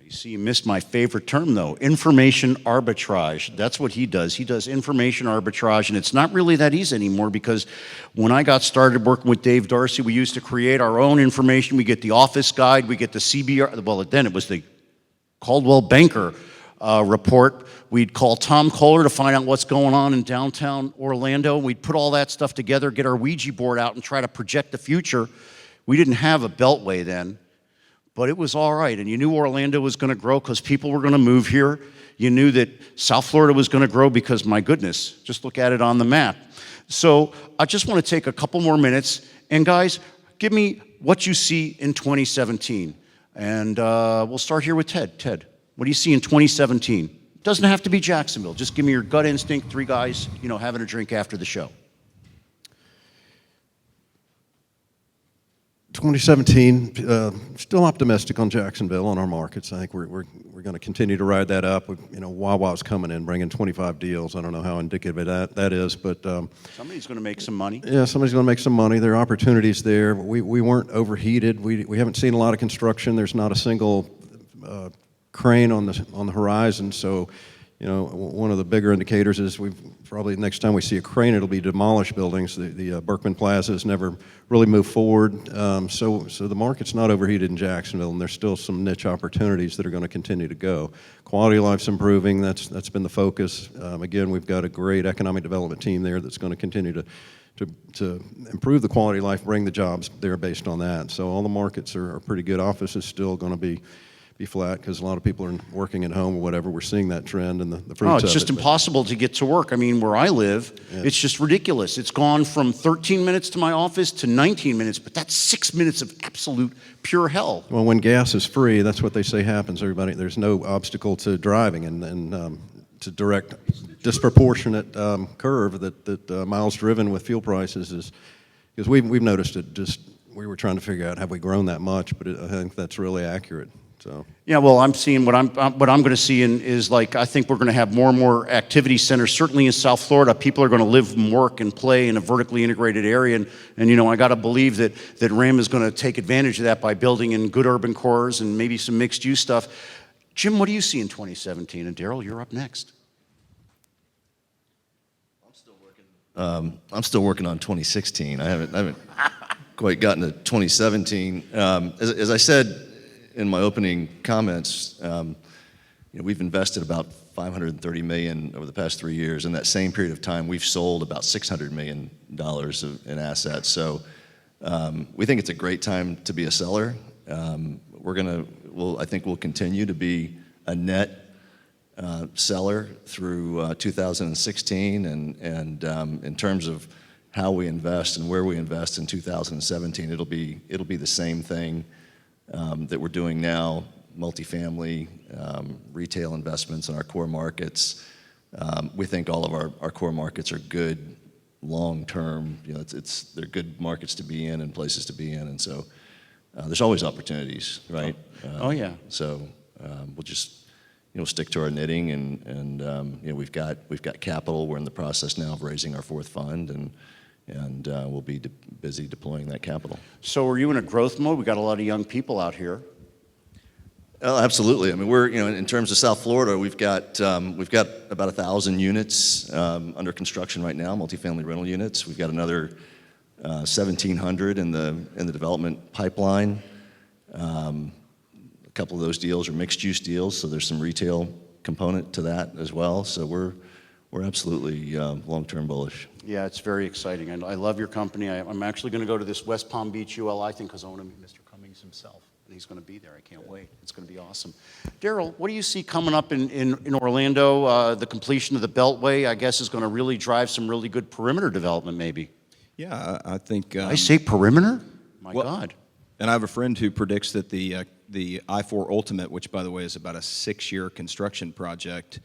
You see, you missed my favorite term, though, information arbitrage. That's what he does. He does information arbitrage, and it's not really that easy anymore because when I got started working with Dave Darcy, we used to create our own information. We get the office guide, we get the CBR, well, then it was the Caldwell Banker report. We'd call Tom Kohler to find out what's going on in downtown Orlando. We'd put all that stuff together, get our Ouija board out, and try to project the future. We didn't have a beltway then. But it was all right, and you knew Orlando was going to grow because people were going to move here. You knew that South Florida was going to grow because, my goodness, just look at it on the map. So I just want to take a couple more minutes, and guys, give me what you see in 2017. And we'll start here with Ted. Ted, what do you see in 2017? It doesn't have to be Jacksonville. Just give me your gut instinct, three guys, having a drink after the show.
2017, still optimistic on Jacksonville, on our markets. I think we're going to continue to ride that up. Wawa's coming in, bringing 25 deals. I don't know how indicative of that is, but...
somebody's going to make some money.
Yeah, somebody's going to make some money. There are opportunities there. We weren't overheated. We haven't seen a lot of construction. There's not a single crane on the horizon, so... one of the bigger indicators is probably next time we see a crane, it'll be demolished buildings. The Berkman Plazas never really moved forward. So the market's not overheated in Jacksonville, and there's still some niche opportunities that are going to continue to go. Quality of life's improving. That's been the focus. Again, we've got a great economic development team there that's going to continue to improve the quality of life, bring the jobs there based on that. So all the markets are pretty good. Office is still going to be flat because a lot of people are working at home or whatever. We're seeing that trend and the fruits of it.
It's just impossible to get to work. I mean, where I live, it's just ridiculous. It's gone from 13 minutes to my office to 19 minutes, but that's 6 minutes of absolute pure hell.
Well, when gas is free, that's what they say happens, everybody. There's no obstacle to driving and to direct disproportionate curve that miles driven with fuel prices is, because we've noticed it. Just we were trying to figure out have we grown that much, but I think that's really accurate. So.
Yeah, well, I'm seeing what I'm going to see is like I think we're going to have more and more activity centers. Certainly in South Florida, people are going to live and work and play in a vertically integrated area, and I got to believe that RAM is going to take advantage of that by building in good urban cores and maybe some mixed use stuff. Jim, what do you see in 2017? And Daryl, you're up next.
I'm still working on 2016. I haven't quite gotten to 2017. As I said in my opening comments, we've invested about $530 million over the past 3 years. In that same period of time, we've sold about $600 million in assets. So we think it's a great time to be a seller. I think we'll continue to be a net seller through 2016, and in terms of how we invest and where we invest in 2017, it'll be the same thing that we're doing now: multifamily, retail investments in our core markets. We think all of our core markets are good long-term. They're good markets to be in and places to be in, and so there's always opportunities, right?
Oh yeah.
So we'll just stick to our knitting, and we've got capital. We're in the process now of raising our fourth fund, and we'll be busy deploying that capital.
So are you in a growth mode? We got a lot of young people out here.
Oh, absolutely. I mean, we're in terms of South Florida, we've got about 1,000 units under construction right now, multifamily rental units. We've got another 1,700 in the development pipeline. A couple of those deals are mixed use deals, so there's some retail component to that as well. So we're absolutely long-term bullish.
Yeah, it's very exciting. I love your company. I'm actually going to go to this West Palm Beach ULI thing because I want to meet Mr. Cummings himself. And he's going to be there. I can't wait. It's going to be awesome. Daryl, what do you see coming up in Orlando? The completion of the Beltway, I guess, is going to really drive some really good perimeter development, maybe.
Yeah, I think...
I say perimeter? My God.
And I have a friend who predicts that the the I-4 Ultimate, which by the way is about a 6-year construction project,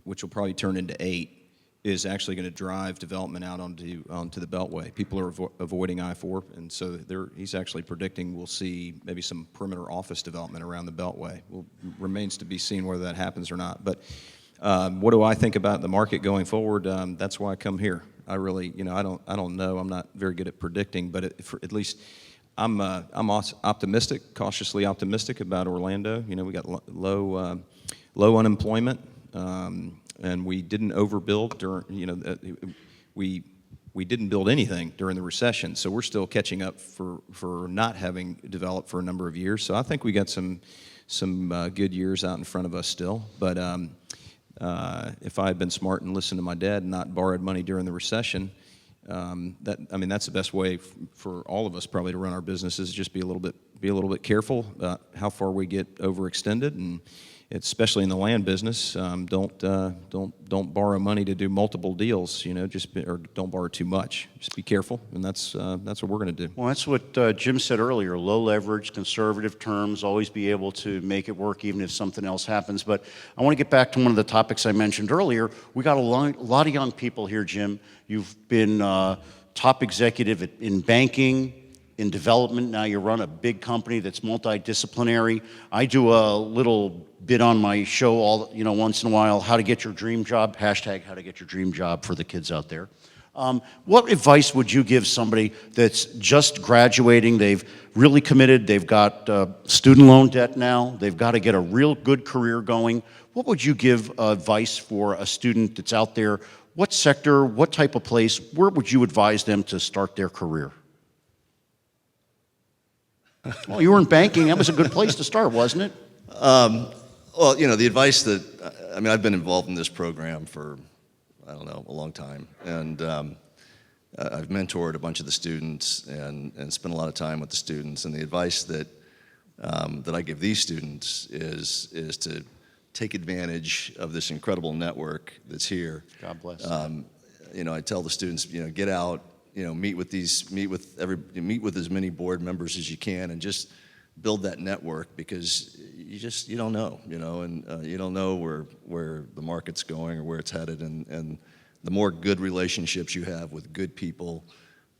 which will probably turn into 8, is actually going to drive development out onto the Beltway. People are avoiding I-4, and so he's actually predicting we'll see maybe some perimeter office development around the Beltway. Remains to be seen whether that happens or not. But what do I think about the market going forward? That's why I come here. I really, I don't know. I'm not very good at predicting, but at least I'm optimistic, cautiously optimistic about Orlando. We got low unemployment. And we didn't overbuild during, we didn't build anything during the recession, so we're still catching up for not having developed for a number of years. So I think we got some good years out in front of us still. But if I had been smart and listened to my dad and not borrowed money during the recession, that's the best way for all of us probably to run our businesses. Just be a little bit careful about how far we get overextended, and especially in the land business, don't borrow money to do multiple deals. Or don't borrow too much. Just be careful, and that's what we're going to do.
Well, that's what Jim said earlier. Low leverage, conservative terms, always be able to make it work even if something else happens. But I want to get back to one of the topics I mentioned earlier. We got a lot of young people here, Jim. You've been top executive in banking, in development. Now you run a big company that's multidisciplinary. I do a little bit on my show once in a while, how to get your dream job, hashtag how to get your dream job for the kids out there. What advice would you give somebody that's just graduating, they've really committed, they've got student loan debt now, they've got to get a real good career going? What would you give advice for a student that's out there? What sector, what type of place, where would you advise them to start their career? Well, you were in banking. That was a good place to start, wasn't it?
Well, the advice that, I've been involved in this program for, a long time. And I've mentored a bunch of the students and spent a lot of time with the students. And the advice that I give these students is to take advantage of this incredible network that's here.
God bless.
I tell the students, get out, meet with as many board members as you can, and just build that network, because you don't know, and you don't know where the market's going or where it's headed, and the more good relationships you have with good people,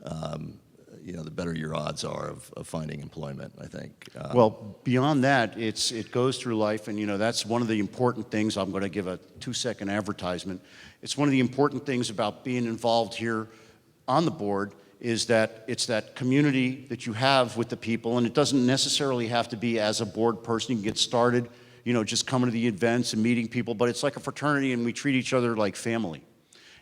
the better your odds are of finding employment, I think.
Well, beyond that, it goes through life, and that's one of the important things. I'm going to give a 2-second advertisement. It's one of the important things about being involved here on the board is that it's that community that you have with the people, and it doesn't necessarily have to be as a board person. You can get started, just coming to the events and meeting people, but it's like a fraternity, and we treat each other like family.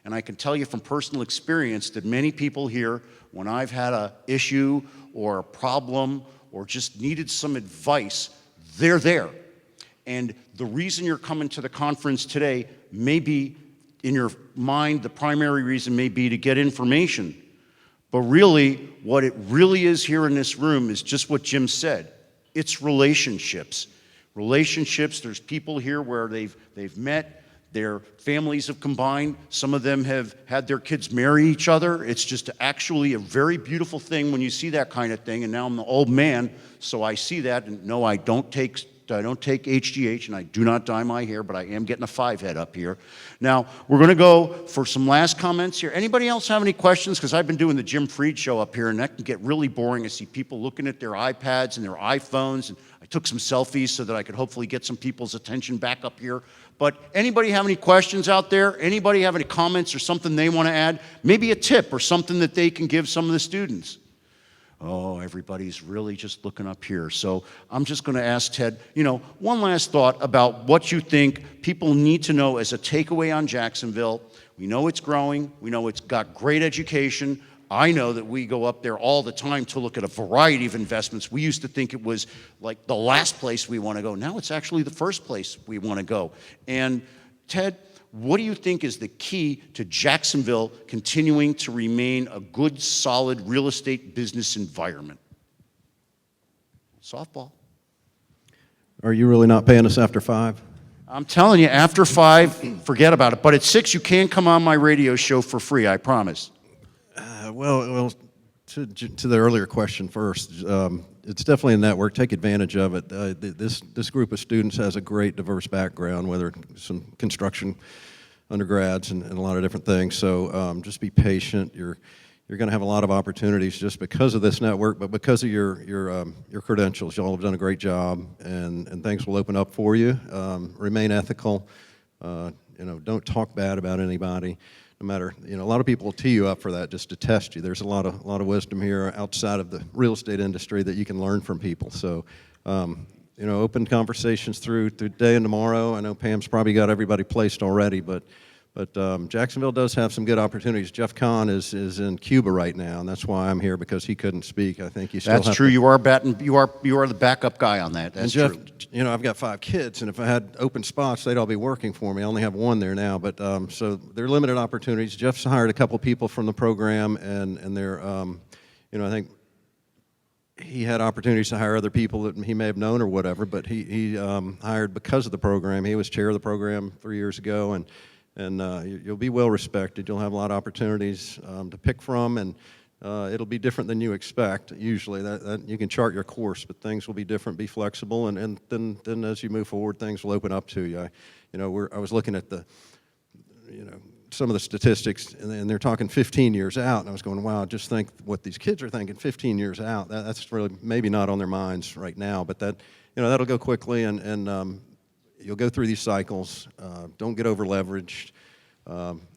And I can tell you from personal experience that many people here, when I've had an issue or a problem or just needed some advice, they're there. And the reason you're coming to the conference today may be, in your mind, the primary reason may be to get information. But really, what it really is here in this room is just what Jim said. It's relationships. Relationships, there's people here where they've met, their families have combined, some of them have had their kids marry each other. It's just actually a very beautiful thing when you see that kind of thing. And now I'm an old man, so I see that, and no, I don't take HGH, and I do not dye my hair, but I am getting a 5-head up here. Now, we're going to go for some last comments here. Anybody else have any questions? Because I've been doing the Jim Fried show up here, and that can get really boring. I see people looking at their iPads and their iPhones, and I took some selfies so that I could hopefully get some people's attention back up here. But anybody have any questions out there? Anybody have any comments or something they want to add? Maybe a tip or something that they can give some of the students? Oh, everybody's really just looking up here. So I'm just going to ask Ted, one last thought about what you think people need to know as a takeaway on Jacksonville. We know it's growing. We know it's got great education. I know that we go up there all the time to look at a variety of investments. We used to think it was like the last place we want to go. Now it's actually the first place we want to go. And Ted, what do you think is the key to Jacksonville continuing to remain a good, solid real estate business environment? Softball.
Are you really not paying us after 5?
I'm telling you, after 5, forget about it. But at 6, you can come on my radio show for free, I promise.
Well, to the earlier question first, it's definitely a network. Take advantage of it. This group of students has a great diverse background, whether some construction undergrads and a lot of different things. So just be patient. You're going to have a lot of opportunities just because of this network, but because of your credentials. Y'all have done a great job, and things will open up for you. Remain ethical. Don't talk bad about anybody. No matter, a lot of people will tee you up for that just to test you. There's a lot of wisdom here outside of the real estate industry that you can learn from people. So, open conversations through today and tomorrow. I know Pam's probably got everybody placed already, but Jacksonville does have some good opportunities. Jeff Kahn is in Cuba right now, and that's why I'm here, because he couldn't speak. I think you still
That's
have
true.
to,
You are the backup guy on that. That's
and Jeff,
true.
I've got 5 kids, and if I had open spots, they'd all be working for me. I only have 1 there now, but so they're limited opportunities. Jeff's hired a couple people from the program, and they're, I think he had opportunities to hire other people that he may have known or whatever, but he hired because of the program. He was chair of the program 3 years ago, and you'll be well respected. You'll have a lot of opportunities to pick from, and it'll be different than you expect. Usually, that you can chart your course, but things will be different. Be flexible, and then as you move forward, things will open up to you. I was looking at some of the statistics, and they're talking 15 years out, and I was going, wow, just think what these kids are thinking 15 years out. That's really maybe not on their minds right now, but that'll go quickly, and you'll go through these cycles. Don't get over leveraged.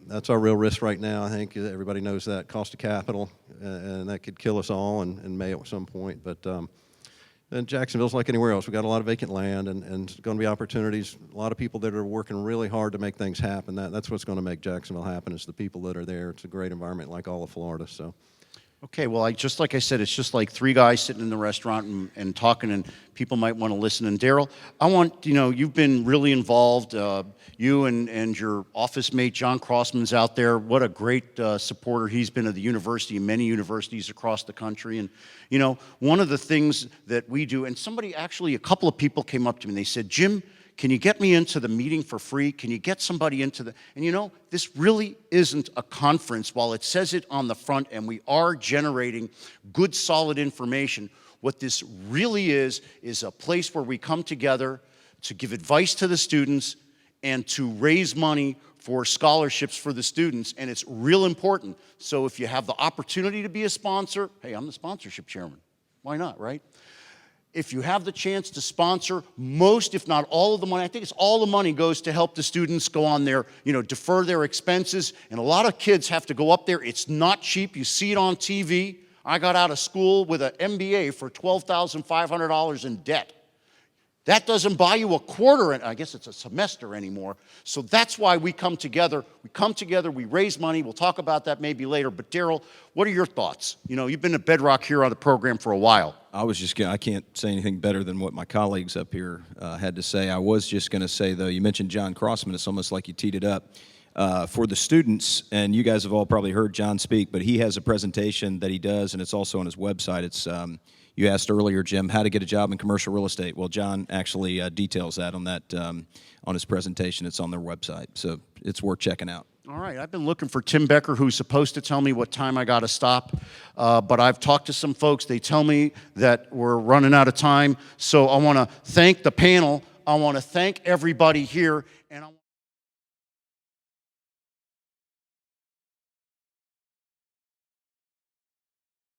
That's our real risk right now. I think everybody knows that cost of capital, and that could kill us all and may at some point. But and Jacksonville's like anywhere else. We've got a lot of vacant land, and there's going to be opportunities. A lot of people that are working really hard to make things happen. That's what's going to make Jacksonville happen, is the people that are there. It's a great environment, like all of Florida. So.
Okay, well, just like I said, it's just like 3 guys sitting in the restaurant and talking, and people might want to listen. And Daryl, I want, you've been really involved. You and your office mate, John Crossman's out there. What a great supporter he's been of the university and many universities across the country. And, one of the things that we do, and a couple of people came up to me and they said, Jim, can you get me into the meeting for free? Can you get somebody into the... And this really isn't a conference. While it says it on the front, and we are generating good, solid information, what this really is a place where we come together to give advice to the students and to raise money for scholarships for the students, and it's real important. So if you have the opportunity to be a sponsor, hey, I'm the sponsorship chairman. Why not, right? If you have the chance to sponsor, most, if not all of the money, I think it's all the money goes to help the students go on their, defer their expenses. And a lot of kids have to go up there. It's not cheap. You see it on TV. I got out of school with an MBA for $12,500 in debt. That doesn't buy you a quarter, and I guess it's a semester anymore. So that's why we come together. We raise money. We'll talk about that maybe later. But Daryl, what are your thoughts? You've been at Bedrock here on the program for a while.
I can't say anything better than what my colleagues up here had to say. I was just going to say, though, you mentioned John Crossman. It's almost like you teed it up. For the students, and you guys have all probably heard John speak, but he has a presentation that he does, and it's also on his website. It's you asked earlier, Jim, how to get a job in commercial real estate. Well, John actually details that on his presentation. It's on their website, so it's worth checking out.
All right, I've been looking for Tim Becker, who's supposed to tell me what time I got to stop, but I've talked to some folks. They tell me that we're running out of time, so I want to thank the panel. I want to thank everybody here, and